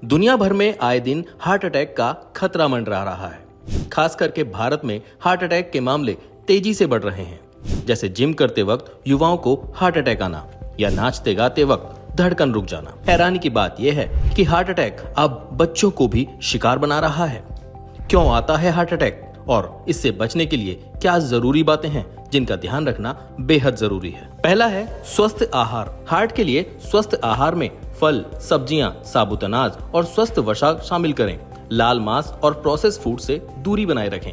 दुनिया भर में आए दिन हार्ट अटैक का खतरा मंडरा रहा है। खास करके भारत में हार्ट अटैक के मामले तेजी से बढ़ रहे हैं। जैसे जिम करते वक्त युवाओं को हार्ट अटैक आना या नाचते गाते वक्त धड़कन रुक जाना। हैरानी की बात यह है कि हार्ट अटैक अब बच्चों को भी शिकार बना रहा है। क्यों आता है हार्ट अटैक और इससे बचने के लिए क्या जरूरी बातें हैं जिनका ध्यान रखना बेहद जरूरी है। पहला है स्वस्थ आहार। हार्ट के लिए स्वस्थ आहार में फल, सब्जियां, साबुत अनाज और स्वस्थ वसा शामिल करें। लाल मांस और प्रोसेस फूड से दूरी बनाए रखें।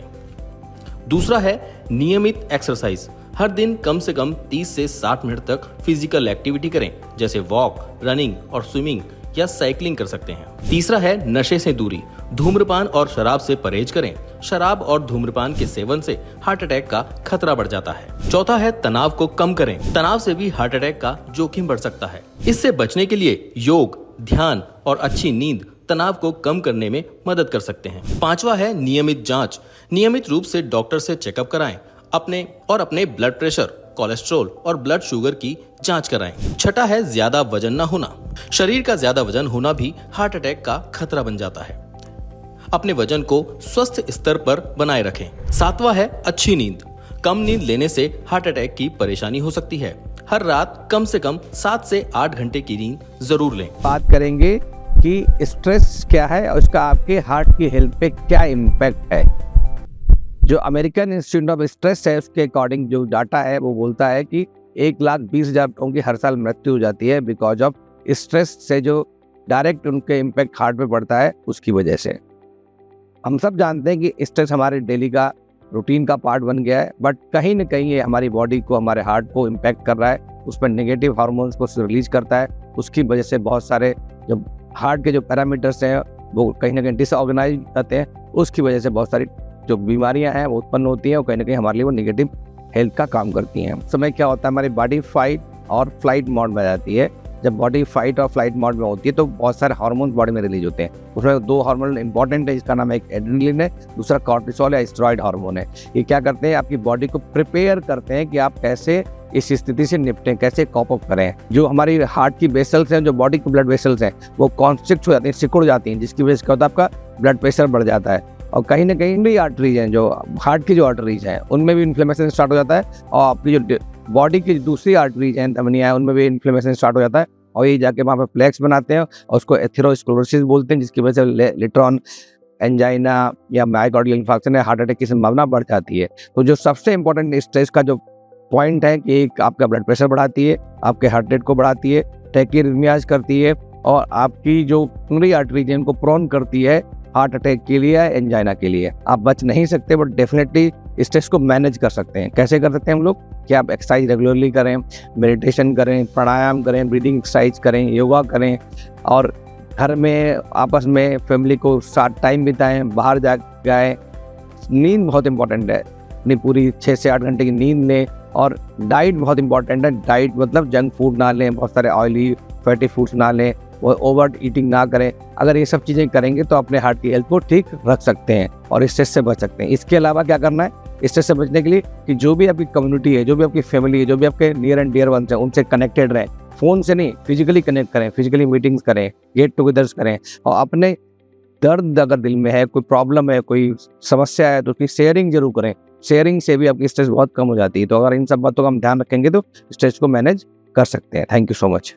दूसरा है नियमित एक्सरसाइज। हर दिन कम से कम 30 से 60 मिनट तक फिजिकल एक्टिविटी करें, जैसे वॉक, रनिंग और स्विमिंग या साइकिलिंग कर सकते हैं। तीसरा है नशे से दूरी। धूम्रपान और शराब से परहेज करें। शराब और धूम्रपान के सेवन से हार्ट अटैक का खतरा बढ़ जाता है। चौथा है तनाव को कम करें। तनाव से भी हार्ट अटैक का जोखिम बढ़ सकता है। इससे बचने के लिए योग, ध्यान और अच्छी नींद तनाव को कम करने में मदद कर सकते हैं। पांचवा है नियमित जांच। नियमित रूप से डॉक्टर से चेकअप कराएं। अपने ब्लड प्रेशर, कोलेस्ट्रॉल और ब्लड शुगर की जांच कराएं। छठा है ज्यादा वजन न होना। शरीर का ज्यादा वजन होना भी हार्ट अटैक का खतरा बन जाता है। अपने वजन को स्वस्थ स्तर पर बनाए रखें। सातवां है अच्छी नींद। कम नींद लेने से हार्ट अटैक की परेशानी हो सकती है। हर रात कम से कम 7 से 8 घंटे की नींद जरूर लें। बात करेंगे कि स्ट्रेस क्या है और उसका आपके हार्ट की हेल्थ पे क्या इम्पैक्ट है। जो अमेरिकन इंस्टीट्यूट ऑफ स्ट्रेस है उसके अकॉर्डिंग जो डाटा है वो बोलता है कि 1,20,000 लोगों की हर साल मृत्यु हो जाती है बिकॉज ऑफ स्ट्रेस से, जो डायरेक्ट उनके इम्पैक्ट हार्ट पे पड़ता है उसकी वजह से। हम सब जानते हैं कि स्ट्रेस हमारे डेली का रूटीन का पार्ट बन गया है, बट कहीं ना कहीं ये हमारी बॉडी को, हमारे हार्ट को इम्पैक्ट कर रहा है। उस पर नेगेटिव हार्मोन्स को रिलीज करता है। उसकी वजह से बहुत सारे जो हार्ट के जो पैरामीटर्स हैं वो कहीं ना कहीं डिसऑर्गेनाइज करते हैं। उसकी वजह से बहुत सारी जो बीमारियां हैं वो उत्पन्न होती हैं और कहीं ना कहीं हमारे लिए वो नेगेटिव हेल्थ का काम करती हैं। समय क्या होता है, हमारी बॉडी फाइट और फ्लाइट मोड में जाती है। जब बॉडी फाइट और फ्लाइट मोड में होती है तो बहुत सारे हार्मोन बॉडी में रिलीज होते हैं। उसमें 2 हार्मोन इंपॉर्टेंट है, इसका नाम एक एड्रेनलिन है, दूसरा कॉर्टिसोल या स्टेरॉइड हार्मोन है। ये क्या करते हैं, आपकी बॉडी को प्रिपेयर करते हैं कि आप कैसे इस स्थिति से निपटें, कैसे कॉप अप करें। जो हमारी हार्ट की वेसल्स हैं, जो बॉडी की ब्लड वेसल्स हैं, वो कॉन्स्ट्रिक्ट हो जाती हैं, सिकुड़ जाती हैं, जिसकी वजह से क्या होता है, आपका ब्लड प्रेशर बढ़ जाता है। और कहीं ना कहीं भी आर्टरीज हैं, जो हार्ट की जो आर्टरीज हैं, उनमें भी इन्फ्लेमेशन स्टार्ट हो जाता है। और आपकी जो बॉडी की दूसरी आर्टरीज हैं, धमनियां हैं, उनमें भी इन्फ्लेमेशन स्टार्ट हो जाता है और ये जाके वहाँ पे प्लेक्स बनाते हैं और उसको एथेरोस्क्लेरोसिस बोलते हैं, जिसकी वजह से लेटर ऑन एंजाइना या मायोकार्डियल इंफार्क्शन या हार्ट अटैक की संभावना बढ़ जाती है। तो जो सबसे इंपॉर्टेंट स्ट्रेस का जो पॉइंट है कि एक आपका ब्लड प्रेशर बढ़ाती है, आपके हार्ट रेट को बढ़ाती है, टैकिर्मियाज करती है और आपकी जो पूरी आर्टरीज है उनको प्रोन करती है हार्ट अटैक के लिए या एंजाइना के लिए। आप बच नहीं सकते बट डेफिनेटली स्ट्रेस को मैनेज कर सकते हैं। कैसे कर सकते हैं हम लोग, कि आप एक्सरसाइज रेगुलरली करें, मेडिटेशन करें, प्राणायाम करें, ब्रीदिंग एक्सरसाइज करें, योगा करें और घर में आपस में फैमिली को साथ टाइम बिताएं, बाहर जाए। नींद बहुत इंपॉर्टेंट है, अपनी पूरी 6 से 8 घंटे की नींद लें। और डाइट बहुत इंपॉर्टेंट है। डाइट मतलब जंक फूड ना लें, बहुत सारे ऑयली फैटी फूड्स ना लें, वो ओवर ईटिंग ना करें। अगर ये सब चीज़ें करेंगे तो अपने हार्ट की हेल्थ को ठीक रख सकते हैं और स्ट्रेस से बच सकते हैं। इसके अलावा क्या करना है स्ट्रेस से बचने के लिए, कि जो भी आपकी कम्युनिटी है, जो भी आपकी फैमिली है, जो भी आपके नियर एंड डियर वंस हैं, उनसे कनेक्टेड रहें। फ़ोन से नहीं, फिजिकली कनेक्ट करें, फिजिकली मीटिंग्स करें, गेट टुगेदर्स करें और अपने दर्द अगर दिल में है, कोई प्रॉब्लम है, कोई समस्या है तो उसकी शेयरिंग जरूर करें। शेयरिंग से भी आपकी स्ट्रेस बहुत कम हो जाती है। तो अगर इन सब बातों का हम ध्यान रखेंगे तो स्ट्रेस को मैनेज कर सकते हैं। Thank you so much.